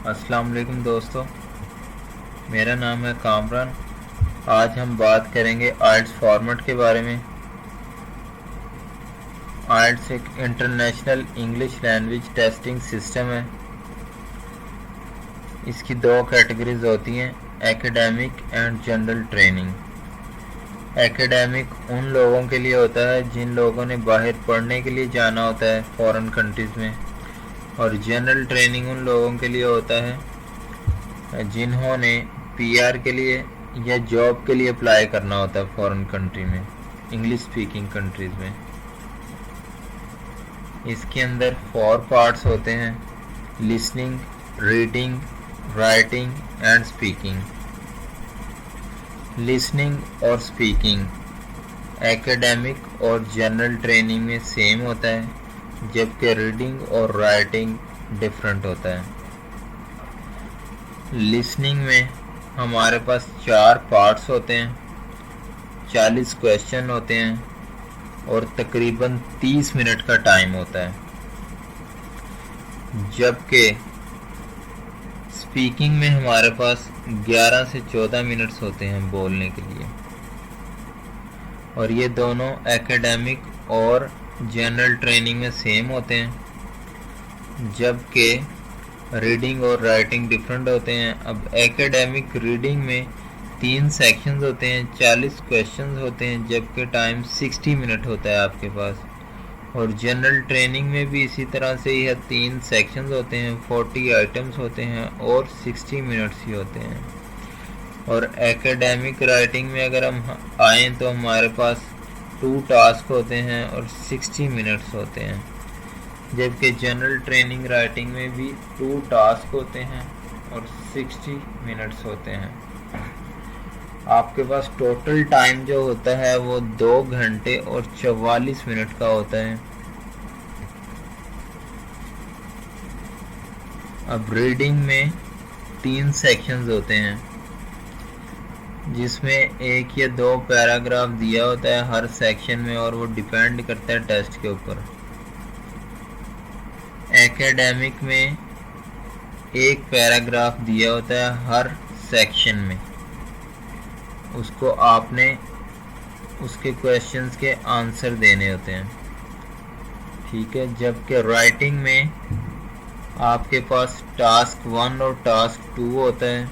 अस्सलाम वालेकुम दोस्तों, मेरा नाम है कामरान। आज हम बात करेंगे आइल्ट्स फॉर्मेट के बारे में। आइल्ट्स एक international English language testing system है। इसकी दो कैटेगरीज होती हैं, academic and general training. Academic उन लोगों के लिए होता है जिन लोगों ने बाहर पढ़ने के लिए जाना होता है फॉरेन कंट्रीज़ में, और जनरल ट्रेनिंग उन लोगों के लिए होता है जिन्होंने पीआर के लिए या जॉब के लिए अप्लाई करना होता है फॉरेन कंट्री में, इंग्लिश स्पीकिंग कंट्रीज में। इसके अंदर 4 पार्ट्स होते हैं, listening, reading, writing and speaking. Listening और स्पीकिंग एकेडमिक और जनरल ट्रेनिंग में सेम होता है, जबकि रीडिंग और राइटिंग डिफरेंट होता है। लिसनिंग में हमारे पास 4 पार्ट्स होते हैं, 40 क्वेश्चन होते हैं और तकरीबन 30 मिनट का टाइम होता है। जबकि स्पीकिंग में हमारे पास 11 से 14 मिनट्स होते हैं बोलने के लिए। और ये दोनों एकेडमिक और जनरल ट्रेनिंग में सेम होते हैं, जबकि रीडिंग और राइटिंग डिफरेंट होते हैं। अब एकेडमिक रीडिंग में 3 सेक्शंस होते हैं, 40 क्वेश्चंस होते हैं, जबकि टाइम 60 मिनट होता है आपके पास। और जनरल ट्रेनिंग में भी इसी तरह से ही है, 3 सेक्शंस होते हैं, 40 आइटम्स होते हैं और 60 मिनट्स ही होते हैं। और एकेडमिक राइटिंग में अगर हम आए तो हमारे पास 2 टास्क होते हैं और 60 मिनट्स होते हैं, जबकि जनरल ट्रेनिंग राइटिंग में भी 2 टास्क होते हैं और 60 मिनट्स होते हैं। आपके पास टोटल टाइम जो होता है वो 2 घंटे और 44 मिनट का होता है। अब रीडिंग में 3 सेक्शंस होते हैं, जिसमें 1 या 2 पैराग्राफ दिया होता है हर सेक्शन में, और वो डिपेंड करता है टेस्ट के ऊपर। एकेडमिक में 1 पैराग्राफ दिया होता है हर सेक्शन में, उसको आपने उसके क्वेश्चंस के आंसर देने होते हैं, ठीक है। जबकि राइटिंग में आपके पास टास्क 1 और टास्क 2 होता है।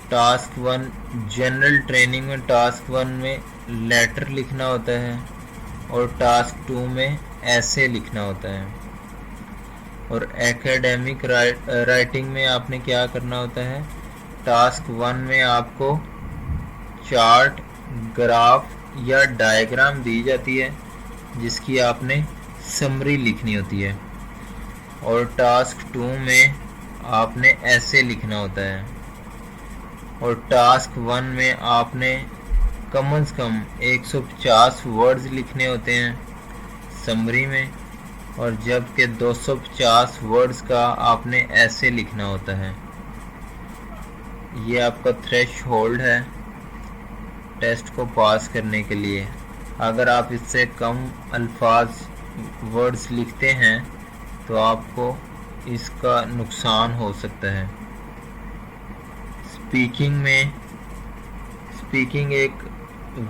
टास्क 1 जनरल ट्रेनिंग में टास्क 1 में लेटर लिखना होता है और टास्क 2 में ऐसे लिखना होता है। और एकेडमिक राइटिंग में आपने क्या करना होता है, टास्क 1 में आपको चार्ट, ग्राफ या डायग्राम दी जाती है जिसकी आपने समरी लिखनी होती है, और टास्क 2 में आपने ऐसे लिखना होता है। और टास्क 1 में आपने कम से कम 150 वर्ड्स लिखने होते हैं समरी में, और जबकि 250 वर्ड्स का आपने ऐसे लिखना होता है। ये आपका थ्रेश होल्ड है टेस्ट को पास करने के लिए। अगर आप इससे कम अल्फाज वर्ड्स लिखते हैं तो आपको इसका नुकसान हो सकता है। स्पीकिंग एक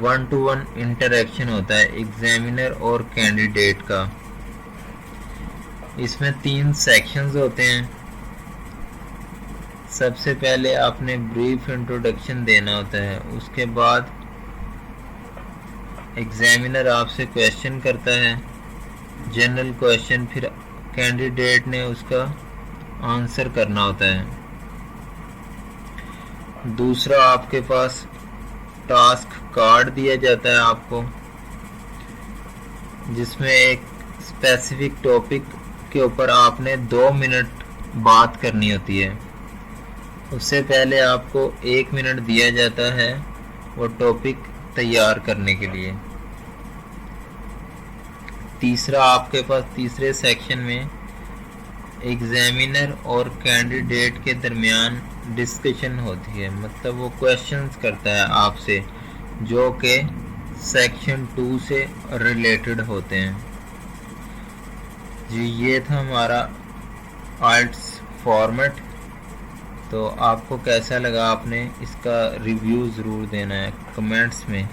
1-to-1 इंटरेक्शन होता है एग्जामिनर और कैंडिडेट का। इसमें 3 सेक्शंस होते हैं। सबसे पहले आपने ब्रीफ इंट्रोडक्शन देना होता है, उसके बाद एग्जामिनर आपसे क्वेश्चन करता है, जनरल क्वेश्चन, फिर कैंडिडेट ने उसका आंसर करना होता है। दूसरा, आपके पास टास्क कार्ड दिया जाता है आपको, जिसमें एक स्पेसिफिक टॉपिक के ऊपर आपने 2 मिनट बात करनी होती है। उससे पहले आपको 1 मिनट दिया जाता है वो टॉपिक तैयार करने के लिए। तीसरा, आपके पास तीसरे सेक्शन में एग्जामिनर और कैंडिडेट के दरमियान डिस्कशन होती है, मतलब वो क्वेश्चंस करता है आपसे जो कि सेक्शन 2 से रिलेटेड होते हैं। जी, ये था हमारा आइल्ट्स फॉर्मेट। तो आपको कैसा लगा, आपने इसका रिव्यू ज़रूर देना है कमेंट्स में।